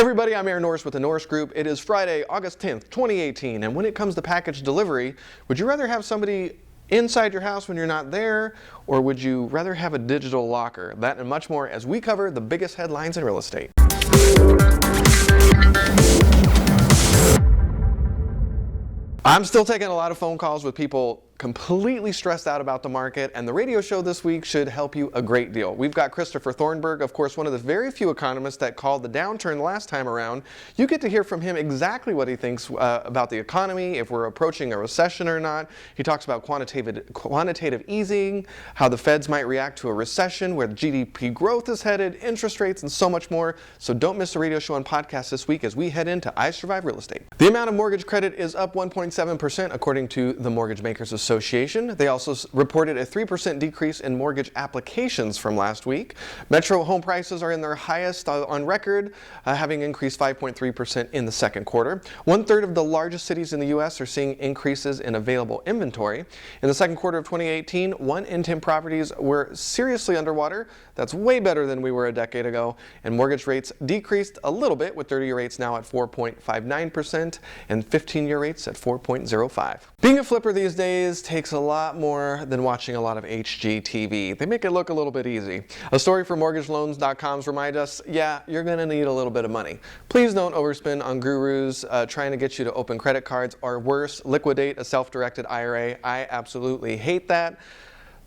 everybody, I'm Aaron Norris with the Norris Group. It is Friday, August 10th, 2018, and when it comes to package delivery, would you rather have somebody inside your house when you're not there, or would you rather have a digital locker? That and much more as we cover the biggest headlines in real estate. I'm still taking a lot of phone calls with people completely stressed out about the market, and the radio show this week should help you a great deal. We've got Christopher Thornburg, of course, one of the very few economists that called the downturn last time around. You get to hear from him exactly what he thinks about the economy, if we're approaching a recession or not. He talks about quantitative easing, how the feds might react to a recession, where GDP growth is headed, interest rates, and so much more. So don't miss the radio show and podcast this week as we head into I Survive Real Estate. The amount of mortgage credit is up 1.7% according to the Mortgage Bankers Association. They also reported a 3% decrease in mortgage applications from last week. Metro home prices are in their highest on record, having increased 5.3% in the second quarter. 1/3 of the largest cities in the U.S. are seeing increases in available inventory. In the second quarter of 2018, 1 in 10 properties were seriously underwater. That's way better than we were a decade ago. And mortgage rates decreased a little bit, with 30-year rates now at 4.59% and 15-year rates at 4.05. Being a flipper these days takes a lot more than watching a lot of HGTV. They make it look a little bit easy. A story from MortgageLoans.com's remind us, yeah, you're going to need a little bit of money. Please don't overspend on gurus trying to get you to open credit cards, or worse, liquidate a self-directed IRA. I absolutely hate that.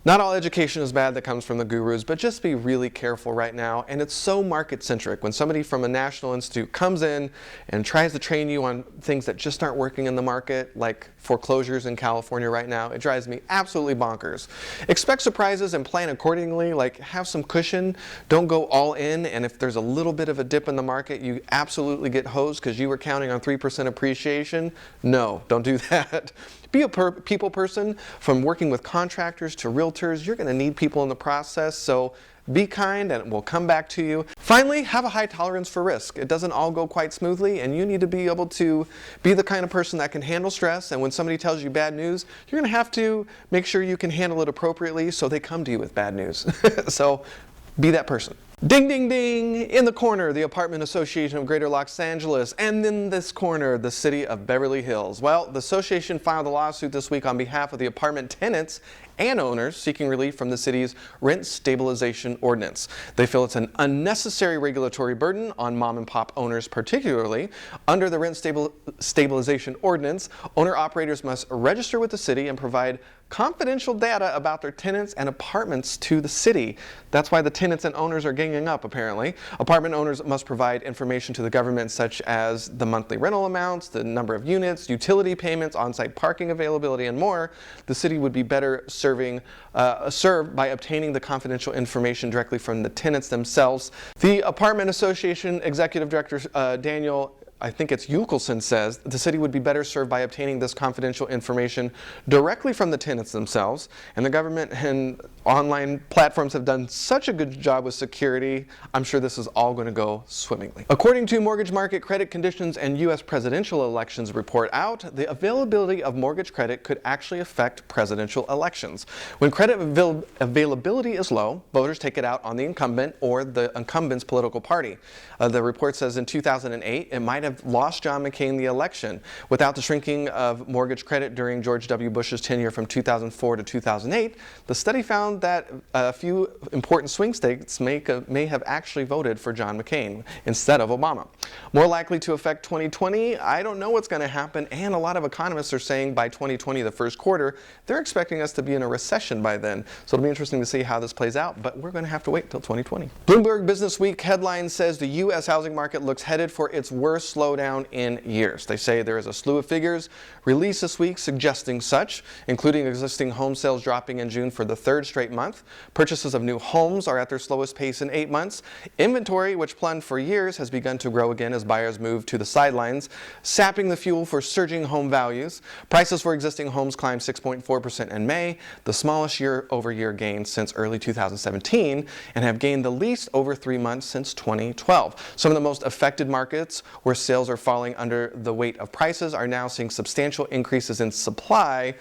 Not all education is bad that comes from the gurus, but just be really careful right now. And it's so market-centric. When somebody from a national institute comes in and tries to train you on things that just aren't working in the market, like foreclosures in California right now, it drives me absolutely bonkers. Expect surprises and plan accordingly, like have some cushion. Don't go all in, and if there's a little bit of a dip in the market, you absolutely get hosed because you were counting on 3% appreciation. No, don't do that. Be a people person. From working with contractors to realtors, you're going to need people in the process, so be kind and it will come back to you. Finally, have a high tolerance for risk. It doesn't all go quite smoothly, and you need to be able to be the kind of person that can handle stress, and when somebody tells you bad news, you're going to have to make sure you can handle it appropriately so they come to you with bad news. So be that person. Ding, ding, ding! In the corner, the Apartment Association of Greater Los Angeles, and in this corner, the city of Beverly Hills. Well, the association filed a lawsuit this week on behalf of the apartment tenants and owners seeking relief from the city's rent stabilization ordinance. They feel it's an unnecessary regulatory burden on mom and pop owners particularly. Under the rent stabilization ordinance, owner-operators must register with the city and provide confidential data about their tenants and apartments to the city. That's why the tenants and owners are ganging up, apparently. Apartment owners must provide information to the government such as the monthly rental amounts, the number of units, utility payments, on-site parking availability, and more. The city would be better served by obtaining the confidential information directly from the tenants themselves. The Apartment Association Executive Director Daniel, I think it's Yukelson, says the city would be better served by obtaining this confidential information directly from the tenants themselves. And the government and online platforms have done such a good job with security, I'm sure this is all going to go swimmingly. According to Mortgage Market Credit Conditions and U.S. Presidential Elections report out, the availability of mortgage credit could actually affect presidential elections. When credit availability is low, voters take it out on the incumbent or the incumbent's political party. The report says in 2008, it might have lost John McCain the election. Without the shrinking of mortgage credit during George W. Bush's tenure from 2004 to 2008, the study found that a few important swing states may have actually voted for John McCain instead of Obama. More likely to affect 2020, I don't know what's going to happen, and a lot of economists are saying by 2020, the first quarter, they're expecting us to be in a recession by then. So it'll be interesting to see how this plays out, but we're going to have to wait till 2020. Bloomberg Business Week headline says the U.S. housing market looks headed for its worst slowdown in years. They say there is a slew of figures released this week suggesting such, including existing home sales dropping in June for the third straight month. Purchases of new homes are at their slowest pace in 8 months. Inventory, which plunged for years, has begun to grow again as buyers move to the sidelines, sapping the fuel for surging home values. Prices for existing homes climbed 6.4% in May, the smallest year-over-year gain since early 2017, and have gained the least over 3 months since 2012. Some of the most affected markets where sales are falling under the weight of prices are now seeing substantial increases in supply.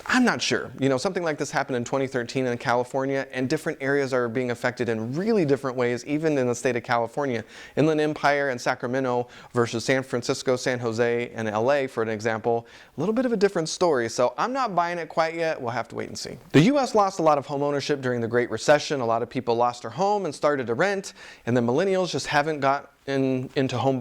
I'm not sure. You know, something like this happened in 2013 in California, and different areas are being affected in really different ways, even in the state of California. Inland Empire and Sacramento versus San Francisco, San Jose, and LA, for an example, a little bit of a different story. So I'm not buying it quite yet. We'll have to wait and see. The U.S. lost a lot of home ownership during the Great Recession. A lot of people lost their home and started to rent, and the millennials just haven't got into home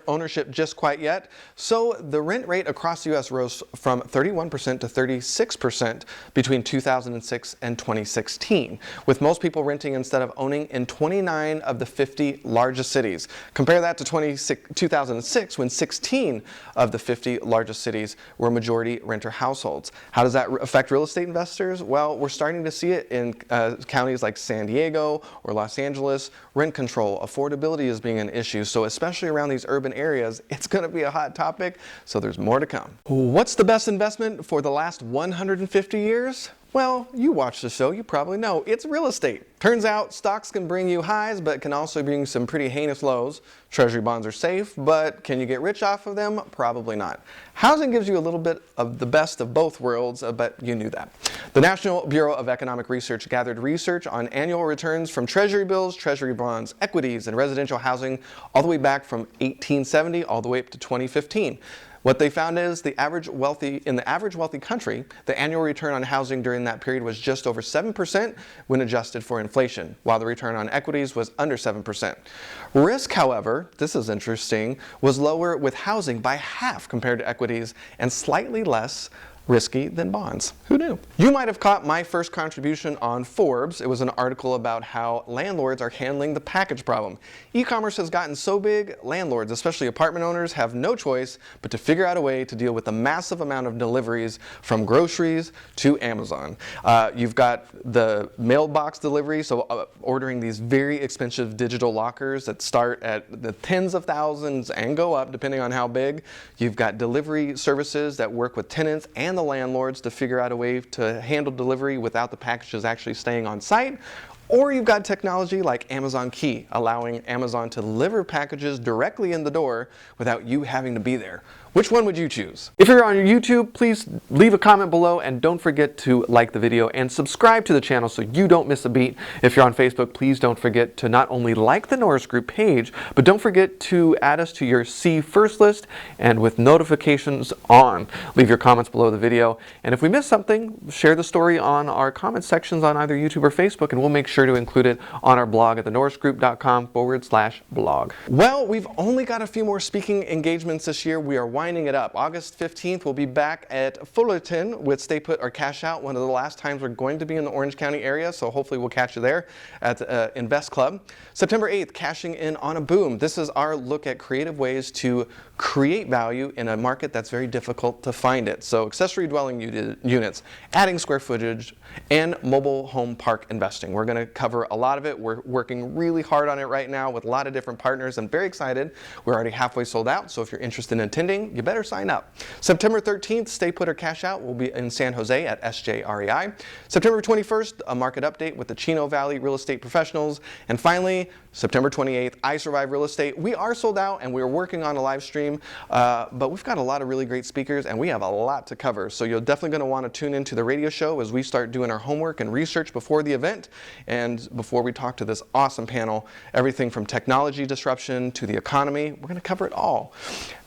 ownership just quite yet. So the rent rate across the U.S. rose from 31% to 36% between 2006 and 2016, with most people renting instead of owning in 29 of the 50 largest cities. Compare that to 2006, when 16 of the 50 largest cities were majority renter households. How does that affect real estate investors? Well, we're starting to see it in counties like San Diego or Los Angeles. Rent control, affordability is being an issue. So especially around these urban areas, it's going to be a hot topic, so there's more to come. What's the best investment for the last 150 years? Well, you watch the show, you probably know. It's real estate. Turns out stocks can bring you highs, but can also bring some pretty heinous lows. Treasury bonds are safe, but can you get rich off of them? Probably not. Housing gives you a little bit of the best of both worlds, but you knew that. The National Bureau of Economic Research gathered research on annual returns from treasury bills, treasury bonds, equities, and residential housing all the way back from 1870 all the way up to 2015. What they found is in the average wealthy country, the annual return on housing during that period was just over 7% when adjusted for inflation, while the return on equities was under 7%. Risk, however, this is interesting, was lower with housing by half compared to equities and slightly less risky than bonds. Who knew? You might have caught my first contribution on Forbes. It was an article about how landlords are handling the package problem. E-commerce has gotten so big, landlords, especially apartment owners, have no choice but to figure out a way to deal with the massive amount of deliveries from groceries to Amazon. You've got the mailbox delivery, so ordering these very expensive digital lockers that start at the tens of thousands and go up depending on how big. You've got delivery services that work with tenants and the landlords to figure out a way to handle delivery without the packages actually staying on site. Or you've got technology like Amazon Key, allowing Amazon to deliver packages directly in the door without you having to be there. Which one would you choose? If you're on YouTube, please leave a comment below and don't forget to like the video and subscribe to the channel so you don't miss a beat. If you're on Facebook, please don't forget to not only like the Norris Group page, but don't forget to add us to your See First list and with notifications on. Leave your comments below the video. And if we missed something, share the story on our comment sections on either YouTube or Facebook, and we'll make sure to include it on our blog at thenorrisgroup.com/blog. Well, we've only got a few more speaking engagements this year. We are winding it up. August 15th, we'll be back at Fullerton with Stay Put or Cash Out, one of the last times we're going to be in the Orange County area, so hopefully we'll catch you there at Invest Club. September 8th, Cashing In on a Boom. This is our look at creative ways to create value in a market that's very difficult to find it. So accessory dwelling units, adding square footage, and mobile home park investing. We're going to cover a lot of it. We're working really hard on it right now with a lot of different partners. I'm very excited. We're already halfway sold out, so if you're interested in attending, you better sign up. September 13th, Stay Put or Cash Out will be in San Jose at SJREI. September 21st, a market update with the Chino Valley Real Estate Professionals. And finally, September 28th, I Survive Real Estate. We are sold out and we're working on a live stream, but we've got a lot of really great speakers and we have a lot to cover. So you're definitely going to want to tune into the radio show as we start doing our homework and research before the event and before we talk to this awesome panel. Everything from technology disruption to the economy, we're going to cover it all.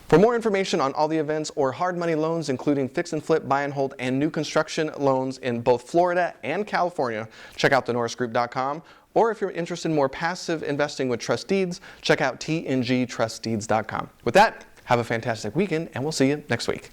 For more information on all the events or hard money loans, including fix and flip, buy and hold, and new construction loans in both Florida and California, check out thenorrisgroup.com. Or if you're interested in more passive investing with trust deeds, check out tngtrustdeeds.com. With that, have a fantastic weekend, and we'll see you next week.